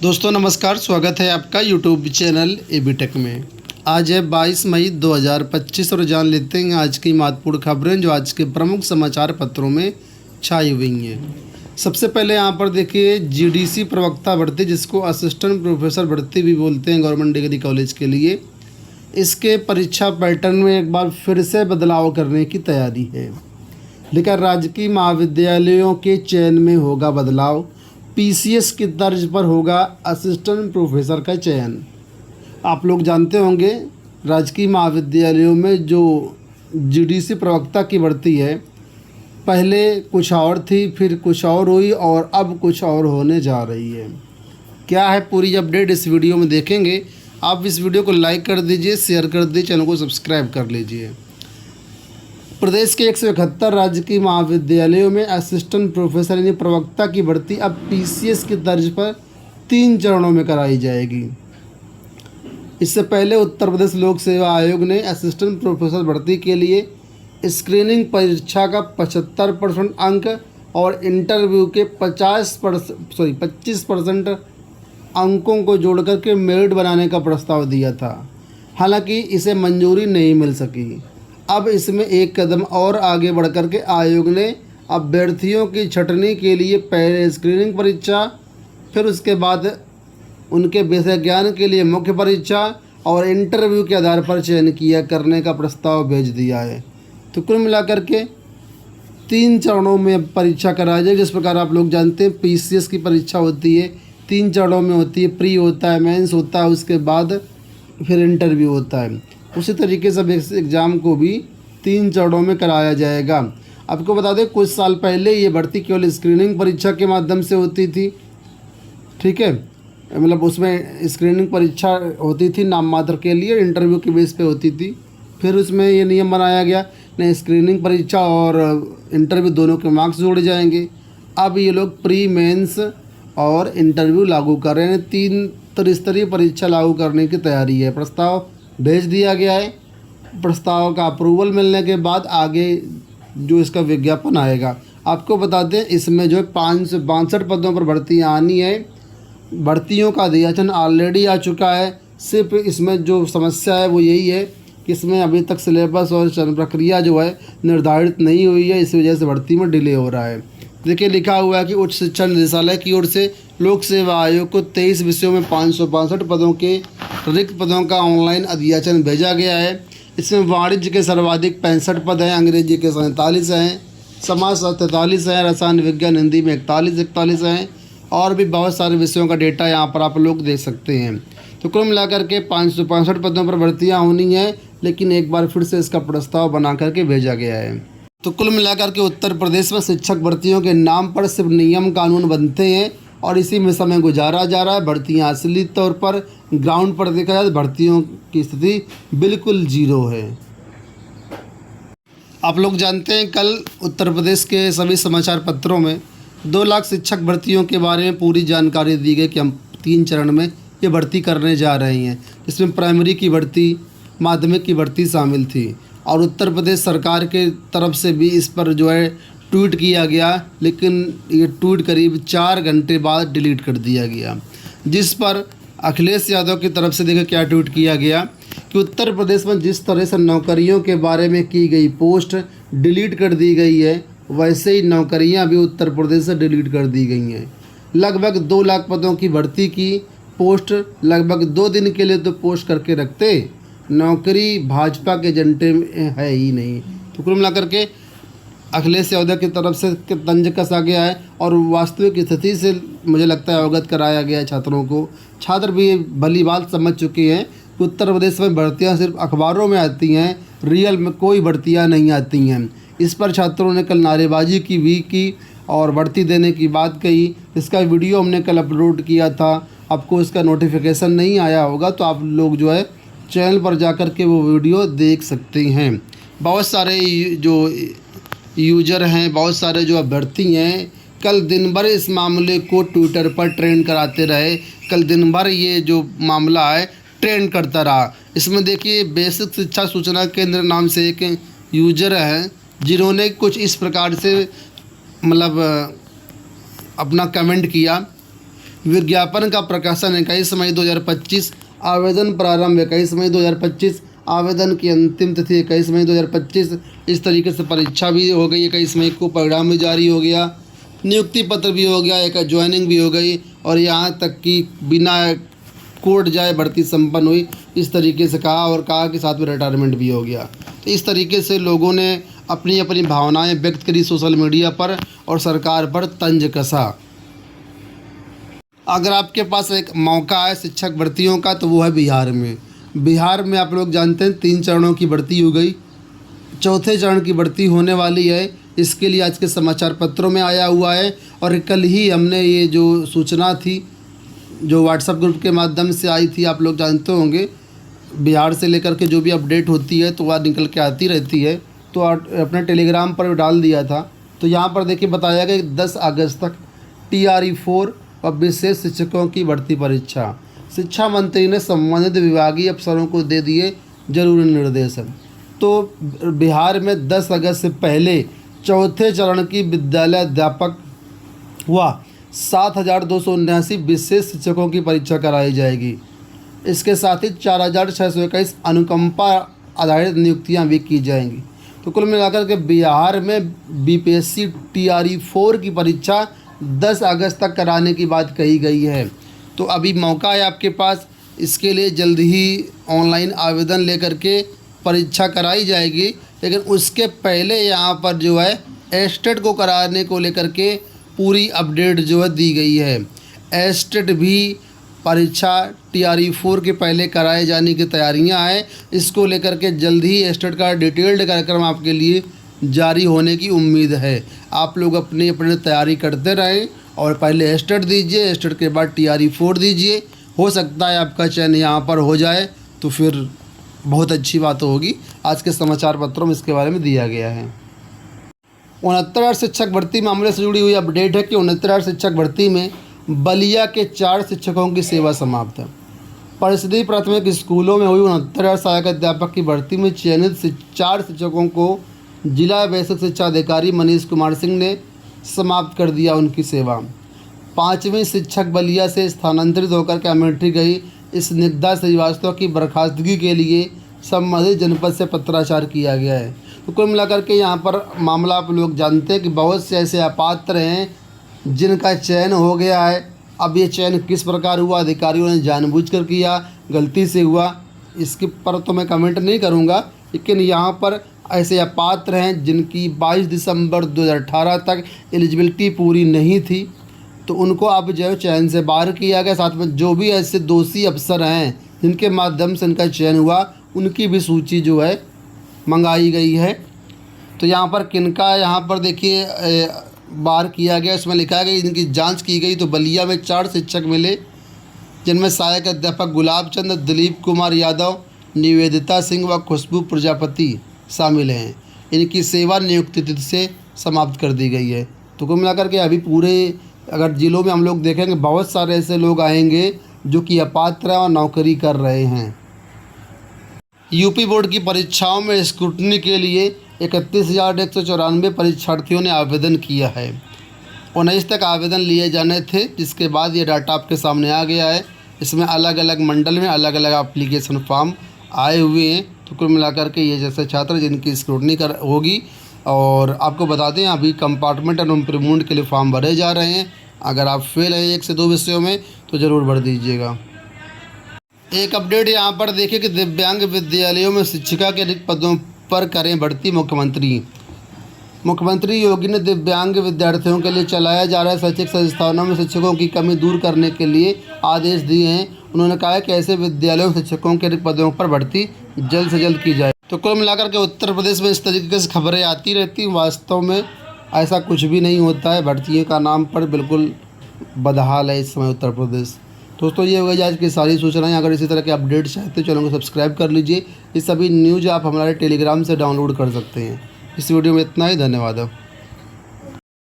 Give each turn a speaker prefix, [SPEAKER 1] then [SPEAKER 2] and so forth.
[SPEAKER 1] दोस्तों नमस्कार, स्वागत है आपका यूट्यूब चैनल एबी टेक में। आज है 22 मई 2025 और जान लेते हैं आज की महत्वपूर्ण खबरें जो आज के प्रमुख समाचार पत्रों में छाई हुई हैं। सबसे पहले यहाँ पर देखिए जीडीसी प्रवक्ता भर्ती, जिसको असिस्टेंट प्रोफेसर भर्ती भी बोलते हैं गवर्नमेंट डिग्री कॉलेज के लिए, इसके परीक्षा पैटर्न में एक बार फिर से बदलाव करने की तैयारी है। लेकिन राजकीय महाविद्यालयों के चयन में होगा बदलाव, पीसीएस की तर्ज पर होगा असिस्टेंट प्रोफेसर का चयन। आप लोग जानते होंगे राजकीय महाविद्यालयों में जो जीडीसी प्रवक्ता की भर्ती है, पहले कुछ और थी, फिर कुछ और हुई और अब कुछ और होने जा रही है। क्या है पूरी अपडेट इस वीडियो में देखेंगे। आप इस वीडियो को लाइक कर दीजिए, शेयर कर दीजिए, चैनल को सब्सक्राइब कर लीजिए। प्रदेश के 171 राजकीय महाविद्यालयों में असिस्टेंट प्रोफेसर यानी प्रवक्ता की भर्ती अब पीसीएस की तर्ज पर 3 चरणों में कराई जाएगी। इससे पहले उत्तर प्रदेश लोक सेवा आयोग ने असिस्टेंट प्रोफेसर भर्ती के लिए स्क्रीनिंग परीक्षा का 75% अंक और इंटरव्यू के 25% अंकों को जोड़कर के मेरिट बनाने का प्रस्ताव दिया था। हालांकि इसे मंजूरी नहीं मिल सकी। अब इसमें एक कदम और आगे बढ़कर के आयोग ने अभ्यर्थियों की छँटनी के लिए पहले स्क्रीनिंग परीक्षा, फिर उसके बाद उनके विषय ज्ञान के लिए मुख्य परीक्षा और इंटरव्यू के आधार पर चयन किया करने का प्रस्ताव भेज दिया है। तो कुल मिलाकर के 3 चरणों में परीक्षा कराई जाए। जिस प्रकार आप लोग जानते हैं पीसीएस की परीक्षा होती है 3 चरणों में होती है, प्री होता है, मेंस होता है, उसके बाद फिर इंटरव्यू होता है। उसी तरीके से इस एग्ज़ाम को भी 3 चरणों में कराया जाएगा। आपको बता दें कुछ साल पहले ये भर्ती केवल स्क्रीनिंग परीक्षा के माध्यम से होती थी, ठीक है, मतलब उसमें स्क्रीनिंग परीक्षा होती थी नाम मात्र के लिए, इंटरव्यू के बेस पे होती थी। फिर उसमें ये नियम बनाया गया नहीं, स्क्रीनिंग परीक्षा और इंटरव्यू दोनों के मार्क्स जोड़े जाएंगे। अब ये लोग प्री मेंस और इंटरव्यू लागू कर रहे हैं, 3 त्रिस्तरीय परीक्षा लागू करने की तैयारी है। प्रस्ताव भेज दिया गया है। प्रस्ताव का अप्रूवल मिलने के बाद आगे जो इसका विज्ञापन आएगा। आपको बता दें इसमें जो 562 पदों पर भर्तियाँ आनी है, भर्तियों का अध्याचन ऑलरेडी आ चुका है। सिर्फ इसमें जो समस्या है वो यही है कि इसमें अभी तक सिलेबस और चयन प्रक्रिया जो है निर्धारित नहीं हुई है, इस वजह से भर्ती में डिले हो रहा है। देखिए लिखा हुआ है कि उच्च शिक्षा निदेशालय की ओर से लोक सेवा आयोग को 23 विषयों में 562 पदों के रिक्त पदों का ऑनलाइन अध्याचन भेजा गया है। इसमें वाणिज्य के सर्वाधिक 65 पद हैं, अंग्रेजी के 47 हैं, समाजशास्त्र 43 हैं, रसायन विज्ञान हिंदी में 41 हैं और भी बहुत सारे विषयों का डेटा यहाँ पर आप लोग देख सकते हैं। तो कुल मिलाकर के 565 पदों पर भर्तियाँ होनी हैं, लेकिन एक बार फिर से इसका प्रस्ताव बना करके भेजा गया है। तो कुल मिलाकर के उत्तर प्रदेश में शिक्षक भर्तियों के नाम पर सिर्फ नियम कानून बनते हैं और इसी में समय गुजारा जा रहा है। भर्तियाँ असली तौर पर ग्राउंड पर देखा जाए तो भर्तियों की स्थिति बिल्कुल जीरो है। आप लोग जानते हैं कल उत्तर प्रदेश के सभी समाचार पत्रों में 2 लाख शिक्षक भर्तियों के बारे में पूरी जानकारी दी गई कि हम 3 चरण में ये भर्ती करने जा रहे हैं। इसमें प्राइमरी की भर्ती, माध्यमिक की भर्ती शामिल थी और उत्तर प्रदेश सरकार के तरफ से भी इस पर जो है ट्वीट किया गया, लेकिन ये ट्वीट करीब 4 घंटे बाद डिलीट कर दिया गया। जिस पर अखिलेश यादव की तरफ से देखिए क्या ट्वीट किया गया कि उत्तर प्रदेश में जिस तरह से नौकरियों के बारे में की गई पोस्ट डिलीट कर दी गई है, वैसे ही नौकरियां भी उत्तर प्रदेश से डिलीट कर दी गई हैं। लगभग 2 लाख पदों की भर्ती की पोस्ट लगभग 2 दिन के लिए तो पोस्ट करके रखते, नौकरी भाजपा के एजेंडे में है ही नहीं। तो कुल मिलाकर के अखिलेश यादव की तरफ से तंज कसा गया है और वास्तविक स्थिति से मुझे लगता है अवगत कराया गया है छात्रों को। छात्र भी भली बात समझ चुके हैं कि उत्तर प्रदेश में भर्तियां सिर्फ अखबारों में आती हैं, रियल में कोई भर्तियां नहीं आती हैं। इस पर छात्रों ने कल नारेबाजी की और भर्ती देने की बात कही। इसका वीडियो हमने कल अपलोड किया था, आपको इसका नोटिफिकेशन नहीं आया होगा तो आप लोग जो है चैनल पर जाकर के वो वीडियो देख सकते हैं। बहुत सारे जो यूजर हैं, बहुत सारे जो अभ्यर्थी हैं, कल दिन भर इस मामले को ट्विटर पर ट्रेंड कराते रहे। कल दिन भर ये जो मामला है ट्रेंड करता रहा। इसमें देखिए बेसिक शिक्षा सूचना केंद्र नाम से एक यूजर हैं जिन्होंने कुछ इस प्रकार से मतलब अपना कमेंट किया विज्ञापन का प्रकाशन 21 मई 2025, आवेदन प्रारंभ 21 मई 2025, आवेदन की अंतिम तिथि 21 मई 2025। इस तरीके से परीक्षा भी हो गई 21 मई को, परिणाम भी जारी हो गया, नियुक्ति पत्र भी हो गया, एक ज्वाइनिंग भी हो गई और यहाँ तक कि बिना कोर्ट जाए भर्ती संपन्न हुई, इस तरीके से कहा और कहा कि साथ में रिटायरमेंट भी हो गया। तो इस तरीके से लोगों ने अपनी अपनी भावनाएं व्यक्त करी सोशल मीडिया पर और सरकार पर तंज कसा। अगर आपके पास एक मौका है शिक्षक भर्तियों का तो वो है बिहार में। बिहार में आप लोग जानते हैं 3 चरणों की भर्ती हो गई, चौथे चरण की भर्ती होने वाली है। इसके लिए आज के समाचार पत्रों में आया हुआ है और कल ही हमने ये जो सूचना थी जो व्हाट्सएप ग्रुप के माध्यम से आई थी, आप लोग जानते होंगे बिहार से लेकर के जो भी अपडेट होती है तो वह निकल के आती रहती है, तो अपने टेलीग्राम पर डाल दिया था। तो यहाँ पर देखिए बताया गया कि 10 अगस्त तक TRE 4 और विशेष शिक्षकों की भर्ती परीक्षा। शिक्षा मंत्री ने संबंधित विभागीय अफसरों को दे दिए जरूरी निर्देश। तो बिहार में 10 अगस्त से पहले चौथे चरण की विद्यालय अध्यापक व 7,279 विशेष शिक्षकों की परीक्षा कराई जाएगी। इसके साथ ही 4,621 अनुकंपा आधारित नियुक्तियां भी की जाएंगी। तो कुल मिलाकर के बिहार में BPSC TRE 4 की परीक्षा 10 अगस्त तक कराने की बात कही गई है। तो अभी मौका है आपके पास, इसके लिए जल्द ही ऑनलाइन आवेदन लेकर के परीक्षा कराई जाएगी। लेकिन उसके पहले यहाँ पर जो है एस्टेट को कराने को लेकर के पूरी अपडेट जो है दी गई है। एस्टेट भी परीक्षा TRE 4 के पहले कराए जाने की तैयारियां हैं। इसको लेकर के जल्द ही एस्टेट का डिटेल्ड कार्यक्रम आपके लिए जारी होने की उम्मीद है। आप लोग अपनी अपनी तैयारी करते रहें और पहले एस्टेट दीजिए, एस्टेट के बाद TRE 4 दीजिए। हो सकता है आपका चयन यहाँ पर हो जाए तो फिर बहुत अच्छी बात होगी। आज के समाचार पत्रों में इसके बारे में दिया गया है। 69 शिक्षक भर्ती मामले से जुड़ी हुई अपडेट है कि 69 शिक्षक भर्ती में बलिया के 4 शिक्षकों की सेवा समाप्त है। परिषदीय प्राथमिक स्कूलों में हुई 69 सहायक अध्यापक की भर्ती में चयनित 4 शिक्षकों को जिला बेसिक शिक्षा अधिकारी मनीष कुमार सिंह ने समाप्त कर दिया उनकी सेवा। 5वीं शिक्षक बलिया से स्थानांतरित होकर के अमेठी गई स्निग्धा श्रीवास्तव की बर्खास्तगी के लिए संबंधित जनपद से पत्राचार किया गया है। तो कुल मिलाकर के यहाँ पर मामला आप लोग जानते हैं कि बहुत से ऐसे अपात्र हैं जिनका चयन हो गया है। अब ये चयन किस प्रकार हुआ, अधिकारियों ने जानबूझकर किया, गलती से हुआ, इसके पर तो मैं कमेंट नहीं करूँगा। लेकिन यहाँ पर ऐसे अपात्र हैं जिनकी 22 दिसंबर 2018 तक एलिजिबिलिटी पूरी नहीं थी, तो उनको अब जो है चयन से बाहर किया गया। साथ में जो भी ऐसे दोषी अफसर हैं जिनके माध्यम से इनका चयन हुआ, उनकी भी सूची जो है मंगाई गई है। तो यहाँ पर किनका यहाँ पर देखिए बाहर किया गया, इसमें लिखा गया इनकी जांच की गई तो बलिया में 4 शिक्षक मिले, जिनमें सहायक अध्यापक गुलाब चंद, दिलीप कुमार यादव, निवेदिता सिंह व खुशबू प्रजापति शामिल हैं। इनकी सेवा नियुक्ति तिथि से समाप्त कर दी गई है। तो कुल मिलाकर के अभी पूरे अगर जिलों में हम लोग देखेंगे बहुत सारे ऐसे लोग आएंगे जो कि अपात्र और नौकरी कर रहे हैं। यूपी बोर्ड की परीक्षाओं में स्क्रूटनी के लिए 31,194 परीक्षार्थियों ने आवेदन किया है। 19 तक आवेदन लिए जाने थे, जिसके बाद ये डाटा आपके सामने आ गया है। इसमें अलग अलग मंडल में अलग अलग एप्लीकेशन फॉर्म आए हुए हैं। तो कुल मिलाकर के ये जैसे छात्र जिनकी स्क्रूटनी कर होगी, और आपको बता दें अभी कंपार्टमेंट एंड इम्प्रूवमेंट के लिए फॉर्म भरे जा रहे हैं। अगर आप फेल हैं 1 से 2 विषयों में तो ज़रूर भर दीजिएगा। एक अपडेट यहाँ पर देखिए कि दिव्यांग विद्यालयों में शिक्षिका के रिक्त पदों पर करें भर्ती मुख्यमंत्री योगी ने दिव्यांग विद्यार्थियों के लिए चलाया जा रहे शैक्षिक संस्थानों में शिक्षकों की कमी दूर करने के लिए आदेश दिए हैं। उन्होंने कहा है कि ऐसे विद्यालयों में शिक्षकों के रिक्त पदों पर भर्ती जल्द से जल्द की जाए। तो कुल मिलाकर के उत्तर प्रदेश में इस तरीके से खबरें आती रहती हैं। वास्तव में ऐसा कुछ भी नहीं होता है। भर्तियों का नाम पर बिल्कुल बदहाल है इस समय उत्तर प्रदेश। दोस्तों ये हो गई आज की सारी सूचनाएं। अगर इसी तरह के अपडेट चाहते हो चैनल को सब्सक्राइब कर लीजिए। ये सभी न्यूज़ आप हमारे टेलीग्राम से डाउनलोड कर सकते हैं। इस वीडियो में इतना ही, धन्यवाद।